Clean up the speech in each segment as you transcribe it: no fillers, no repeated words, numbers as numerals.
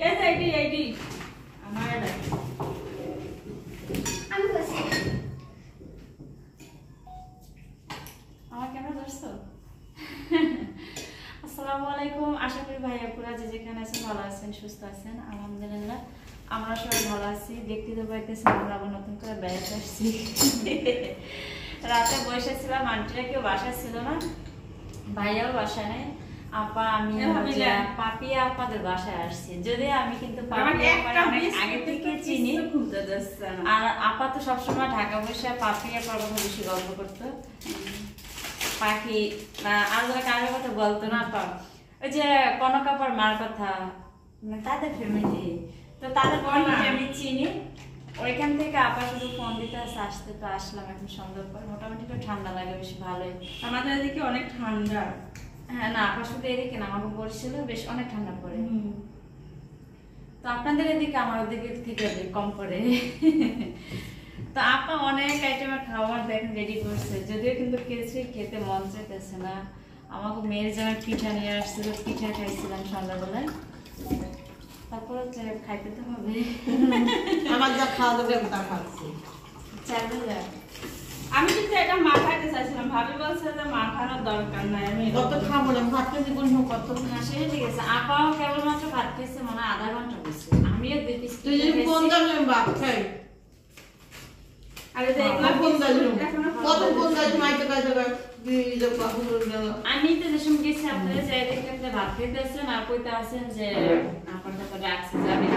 এইটি আমার আমি বসে আমার ক্যামেরা ধরছো? আসসালামু আলাইকুম, আশা করি ভাইয়াপুরা যে যেখানে আছেন ভালো আছেন, সুস্থ আছেন। আলহামদুলিল্লাহ আমরা সবাই ভালো আছি। দেখতে তো পাইতেছেন আমরা আবার নতুন করে বেড়াতে আসছি। রাতে বসেছিলাম, আন্টিরা কেউ বাসায় ছিল না, ভাইয়াও বাসায় নেই, আপা আমি পাপিয়া আপাদের বাসায় আসছি। যদি আমি কিন্তু আগে থেকে চিনি, আর আপা তো সবসময় ঢাকা বসে পাপিয়া আপার কথা বেশি গল্প করতো, পাখি আর যারা কারের কথা বলতো না আপা, ওই যে কনক আপার মার কথা, মানে তাদের ফ্যামিলি, তো তাদের ফ্যামিলি আমি চিনি। ওইখান থেকে আপা শুধু ফোন দিতে আসতে, তো আসলাম এখন সন্ধ্যার পর। মোটামুটি একটু ঠান্ডা লাগে, বেশ ভালোই। আমাদের এদিকে অনেক ঠান্ডা। হ্যাঁ না, আপা শুধু এদিকে না, আমাকে বলছিল বেশ অনেক ঠান্ডা পড়ে। তো আপনাদের এদিকে আমার ওদিকে থেকে কম পড়ে। তো আপা অনেক আইটেমের খাবার দেখেন রেডি করছে, যদিও কিন্তু কিছু খেতে মন চাইতেছে না। আমাকে মেয়ের জন্য পিঠা নিয়ে আসছিল, পিঠা খাইছিলাম সন্ধ্যাবেলায়। তারপর হচ্ছে খাইতে তো হবে, আমার যা খাওয়া দাওয়া তা খাচ্ছি। আমি কিন্তু এটা মাখাইতে চাইছিলাম, ভাবি বলছে যে মাখানোর দরকার নাই, আমি কত খাবো না, ভাত খেতে বলবো কত না। সেটা ঠিক আছে, আপাও কেবলমাত্র ভাত খাইছে মনে হয় আধা ঘন্টা বসে, আমিও 2 পিস। তুই যদি ফোন দাও আমি ভাত খাই। আরে দেখলা ফোন দাও, কত ফোন দাও মাইতে কাজ করে দিয়ে বাবু গেল। আমি তো যে সময় গেছি আপনারা যাই দেখলাম যে ভাত খেতে আসছেন আর কইতে আসেন যে আপনার তো রাখছে যাবে।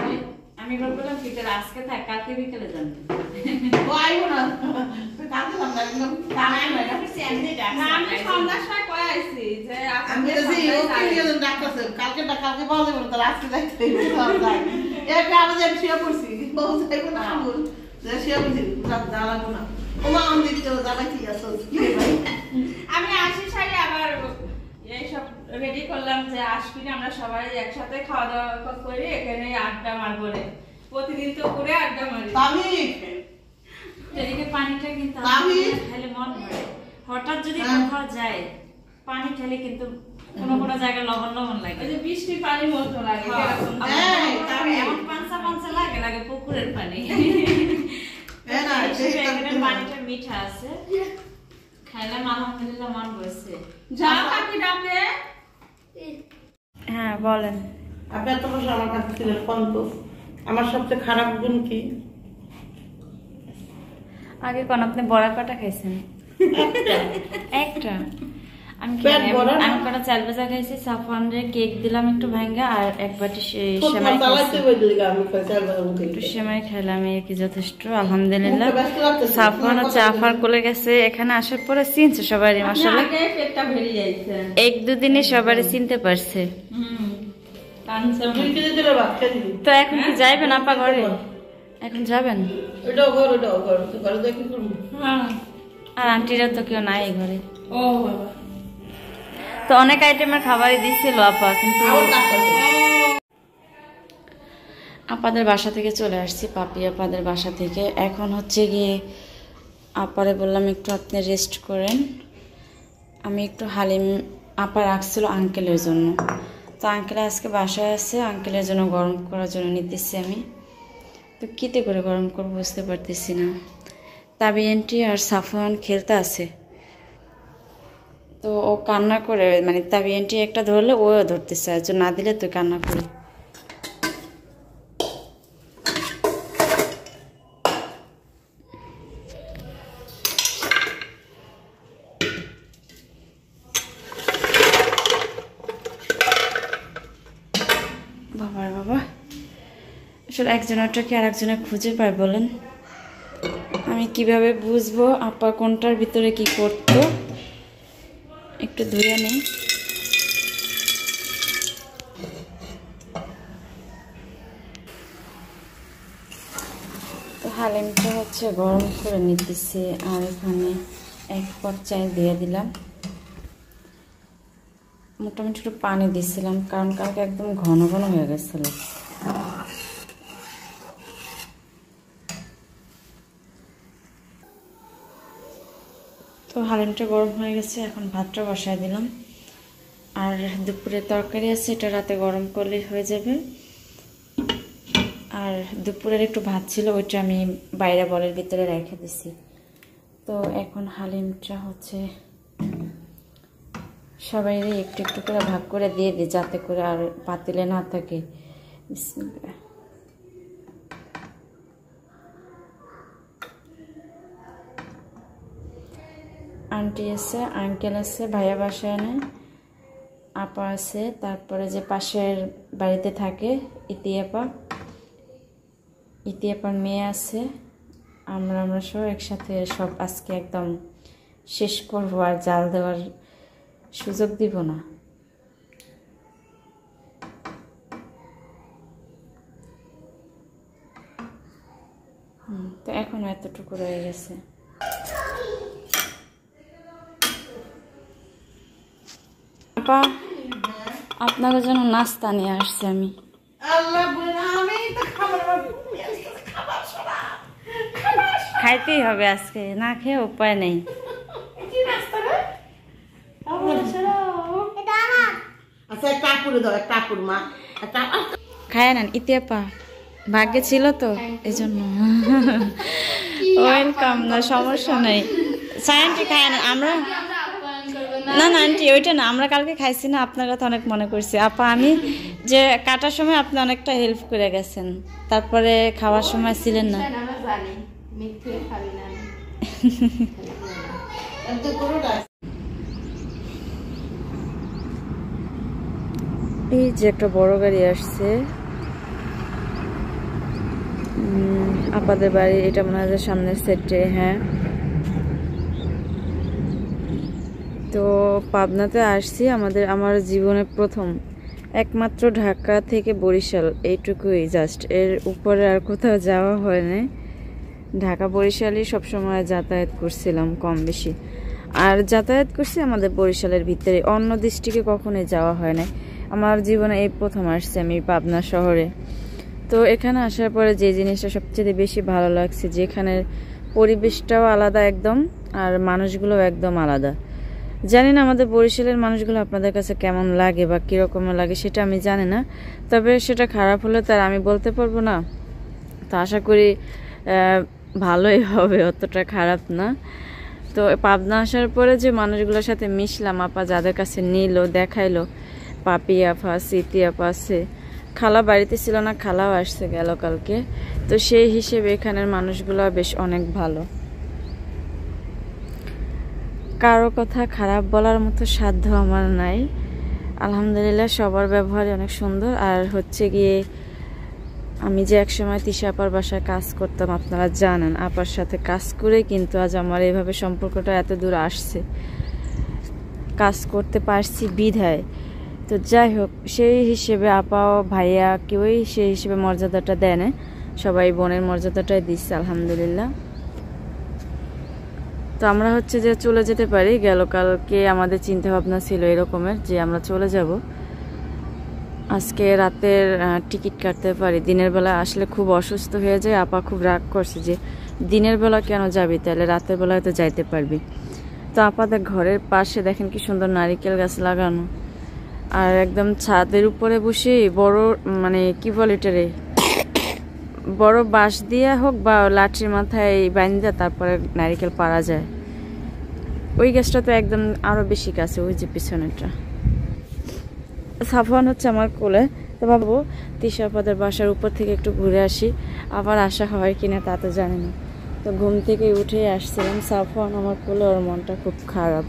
আমি বললাম বিকেলে আজকে থাক, কালকে বিকেলে যান। ও আইবো না, কালকে যাব না, কালকে না, আমি সন্ধ্যার সময় কই আইছি যে আমি তো যে ওকে নিয়ে ডাকতেছে, কালকে পাওয়া যাবে না, তার আজকে যাইতে হবে। এটা আমাদের শুয়ে পড়ছি, বউ যাইবো না আমল, যে শুয়ে পড়ছি, দাঁড়াবো না। ওমা আমি দিতে দাঁড়াইছি আসো কি ভাই। আমি আসি সারি আবার এইসব রেডি করলাম যে আসবি আমরা সবাই একসাথে খাওয়া দাওয়া করে এখানে আড্ডা মারবো রে, প্রতিদিন তো করে আড্ডা মারি। আমি এদিকে পানিটা কিন্তু খেলে মন ভরে, হঠাৎ যদি কোথাও যায় পানি খেলে কিন্তু কোনো কোনো জায়গায় লবণ লবণ লাগে, ওই যে বৃষ্টির পানির মতো লাগে, এমন পাঞ্চা পাঞ্চা লাগে পুকুরের পানি। পানিটা মিঠা আছে, খাইলাম আলহামদুলিল্লাহ, মন বসছে। যা কাকি ডাকে। হ্যাঁ বলেন। আপনি এত বছর আমার কাছে ছিলেন, কোন তো আমার সবচেয়ে খারাপ গুণ কি? আগে কোন আপনি বড়া কটা খাইছেন? একটা। আমি কটা চাল ভাজা খাইছি, সাফওয়ানরে কেক দিলাম একটু ভাঙ্গা, আর এক বাটি সেমাই একটু সেমাই খাইলাম, এই কি যথেষ্ট আলহামদুলিল্লাহ। সাফওয়ান হচ্ছে আফার কোলে গেছে, এখানে আসার পরে চিনছে সবারই, মাশাআল্লাহ 1-2 দিনে সবারই চিনতে পারছে। তো এখন কি যাইবেন আপা ঘরে? এখন যাবেন? আর আন্টিরা তো কেউ নাই ঘরে। তো অনেক আইটেমের খাবারই দিচ্ছিল আপা, কিন্তু আপাদের বাসা থেকে চলে আসছি, পাপি আপাদের বাসা থেকে। এখন হচ্ছে গিয়ে আপারে বললাম একটু আপনি রেস্ট করেন, আমি একটু হালিম আপা রাখছিল আঙ্কেলের জন্য। তো আঙ্কেল আজকে বাসায় আছে, আঙ্কেলের জন্য গরম করার জন্য নিতেছি আমি। তো কীতে করে গরম করবো বুঝতে পারতেছি না। তাবি আন্টি আর সাফওয়ান খেলতে আছে, তো ও কান্না করে, মানে তাবি আন্টি একটা ধরলে ও ধরতেছে, আর না দিলে তো কান্না করে। বাবার বাবা, আসলে একজনেরটা কি আর একজনের খুঁজে পায় বলেন? আমি কিভাবে বুঝবো আপা কোনটার ভিতরে কি করতো? একটু ধুয়ে নেই। তো হালিমটা হচ্ছে গরম করে নিতেছি, আর এখানে 1 পট চাল দিয়ে দিলাম। মোটামুটি একটু পানি দিয়েছিলাম, কারণ কালকে একদম ঘন ঘন হয়ে গেছিল। তো হালিমটা গরম হয়ে গেছে, এখন ভাতটা বসায় দিলাম। আর দুপুরে তরকারি আছে, এটা রাতে গরম করলে হয়ে যাবে। আর দুপুরের একটু ভাত ছিল, ওইটা আমি বাইরে বলের ভিতরে রেখে দিছি। তো এখন হালিমটা হচ্ছে সবাইরে একটু একটু করে ভাগ করে দিয়ে দিই, যাতে করে আর পাতিলে না থাকে। বিসমিল্লাহ। আন্টি আছে, আঙ্কেল আছে, ভাইয়া বাসায় নেই, আপা আছে, তারপরে যে পাশের বাড়িতে থাকে ইতিয়াপার মেয়ে আছে, আমরা সব একসাথে সব আজকে একদম শেষ করবো, আর জাল দেওয়ার সুযোগ দিব না। তো এখনো এতটুকু রয়ে গেছে। আপা আপনাদের জন্য নাস্তা নিয়ে আসছি আমি। খাইতেই হবে আজকে, না খেয়ে উপায় নেই। খায় নেন ইতিয়াপা, ভাগ্যে ছিল তো এই জন্য। ওয়েলকাম, না সমস্যা নেই। সায়ান্টি খায় না, আমরা না না আন্টি ওইটা না, আমরা কালকে খাইছি না, আপনার কথা অনেক মনে করছি। আপা আমি যে কাটার সময় আপনি অনেকটা হেল্প করে গেছেন, তারপরে খাওয়ার সময় ছিলেন না। এই যে একটা বড় গাড়ি আসছে আপাদের বাড়ি, এটা মনে হয় সামনের সেটে। হ্যাঁ, তো পাবনাতে আসছি আমার জীবনের প্রথম, একমাত্র ঢাকা থেকে বরিশাল, এইটুকুই জাস্ট, এর উপরে আর কোথাও যাওয়া হয় না। ঢাকা বরিশালই সবসময় যাতায়াত করছিলাম কম বেশি, আর যাতায়াত করছি আমাদের বরিশালের ভিতরে, অন্য ডিস্ট্রিক্টে কখনোই যাওয়া হয় না। আমার জীবনে এই প্রথম আসছি আমি পাবনা শহরে। তো এখানে আসার পরে যে জিনিসটা সবচেয়ে বেশি ভালো লাগছে, যে এখানের পরিবেশটাও আলাদা একদম, আর মানুষগুলোও একদম আলাদা। জানি না আমাদের বরিশালের মানুষগুলো আপনাদের কাছে কেমন লাগে বা কীরকমের লাগে সেটা আমি জানি না, তবে সেটা খারাপ হলে তার আমি বলতে পারবো না। তো আশা করি ভালোই হবে, অতটা খারাপ না। তো পাবনা আসার পরে যে মানুষগুলোর সাথে মিশলাম, আপা যাদের কাছে নিল দেখাইলো, পাপি আপা আছে, ইতি আপা আছে, খালা বাড়িতে ছিল না, খালাও আসছে গেল কালকে। তো সেই হিসেবে এখানের মানুষগুলো বেশ অনেক ভালো, কারো কথা খারাপ বলার মতো সাধ্য আমার নাই। আলহামদুলিল্লাহ সবার ব্যবহারই অনেক সুন্দর। আর হচ্ছে গিয়ে আমি যে একসময় তিশা আপার বাসায় কাজ করতাম, আপনারা জানেন, আপার সাথে কাজ করে কিন্তু আজ আমার এইভাবে সম্পর্কটা এত দূর আসছে, কাজ করতে পারছি বিধায়। তো যাই হোক, সেই হিসেবে আপাও ভাইয়া কেউই সেই হিসেবে মর্যাদাটা দেয় না, সবাই বোনের মর্যাদাটাই দিচ্ছে আলহামদুলিল্লাহ। তো আমরা হচ্ছে যে চলে যেতে পারি, গেল কালকে আমাদের চিন্তা ভাবনা ছিল এরকমের যে আমরা চলে যাব, আজকে রাতের টিকিট কাটতে পারি। দিনের বেলা আসলে খুব অসুস্থ হয়ে যায়, আপা খুব রাগ করছে যে দিনের বেলা কেন যাবি, তাহলে রাতের বেলায় তো যাইতে পারবি। তো আপাদের ঘরের পাশে দেখেন কি সুন্দর নারিকেল গাছ লাগানো, আর একদম ছাদের উপরে বসে বড় মানে কি বলে এটারে, বড় বাঁশ দিয়ে হোক বা লাঠির মাথায় বাঁধা তারপরে নারিকেল পাড়া যায়। ওই গাছটা তো একদম আরো বেশি কাছে, ওই যে পিছনেরটা। সাফওয়ান হচ্ছে আমার কোলে, তো ভাববো তিশা আপাদের বাসার উপর থেকে একটু ঘুরে আসি, আবার আসা হয় কিনা তা তো জানি না। তো ঘুম থেকে উঠে আসছিলাম, সাফওয়ান আমার কোলে, ওর মনটা খুব খারাপ,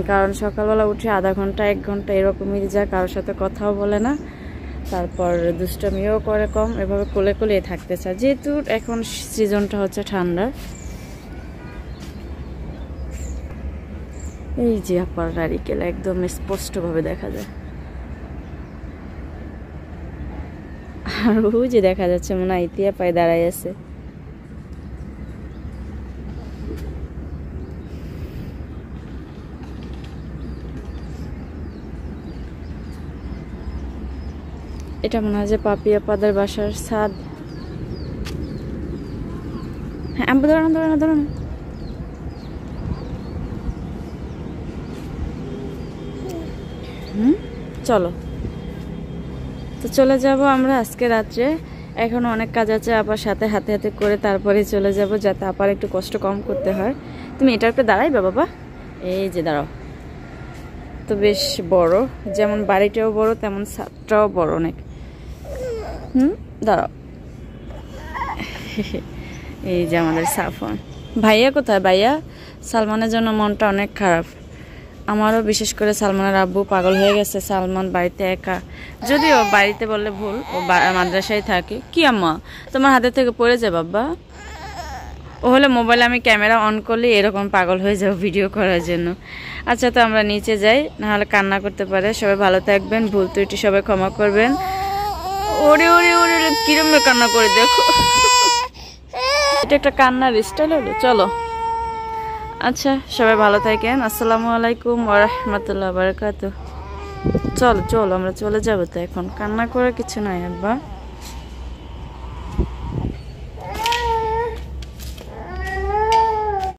কারণ সকালবেলা উঠে আধা ঘন্টা 1 ঘন্টা এরকমই যা, কারোর সাথে কথাও বলে না, তারপর দুষ্টামিও করে কম, এভাবে কোলে কোলে থাকতে চায়, যেহেতু এখন সিজনটা হচ্ছে ঠান্ডার। এই যে আপার নারিকেল একদম স্পষ্টভাবে দেখা যায়, আর ওই যে দেখা যাচ্ছে মনে হয় ইতিয়া পায়ে দাঁড়াই আছে। এটা মনে হয় যে পাপি আপাদের বাসার ছাদ। হ্যাঁ, আমি ধরো না ধরো না। চলো তো চলে যাব আমরা আজকে রাত্রে। এখন অনেক কাজ আছে আপার সাথে, হাতে হাতে করে তারপরে চলে যাব, যাতে আপার একটু কষ্ট কম করতে হয়। তুমি এটা একটু দাঁড়াইবে বাবা, এই যে দাঁড়াও। তো বেশ বড়, যেমন বাড়িটাও বড় তেমন ছাদটাও বড় অনেক। দাঁড়াও। এই যে আমাদের সাফন ভাইয়া কোথায়? ভাইয়া সালমানের জন্য মনটা অনেক খারাপ। আমারও, বিশেষ করে সালমানের আব্বু পাগল হয়ে গেছে। সালমান বাড়িতে একা, যদিও বাড়িতে বললে ভুল, ও মাদ্রাসায় থাকে। কি আম্মা তোমার হাতে থেকে পড়ে যায় বাবা? ও হলে মোবাইলে আমি ক্যামেরা অন করলে এরকম পাগল হয়ে যাবো ভিডিও করার জন্য। আচ্ছা, তো আমরা নিচে যাই, নাহলে কান্না করতে পারে। সবাই ভালো থাকবেন, ভুল ত্রুটি সবাই ক্ষমা করবেন। ওরে ওরে ওরে কিরম কান্না করে দেখো, এটা একটা কান্নার স্টাইল হলো। চলো, আচ্ছা সবাই ভালো থাকেন। আসসালামু আলাইকুম ওয়া রাহমাতুল্লাহি ওয়া বারাকাতুহু। চলো চলো আমরা চলে যাবো। তো এখন কান্না করার কিছু নাই আব্বা।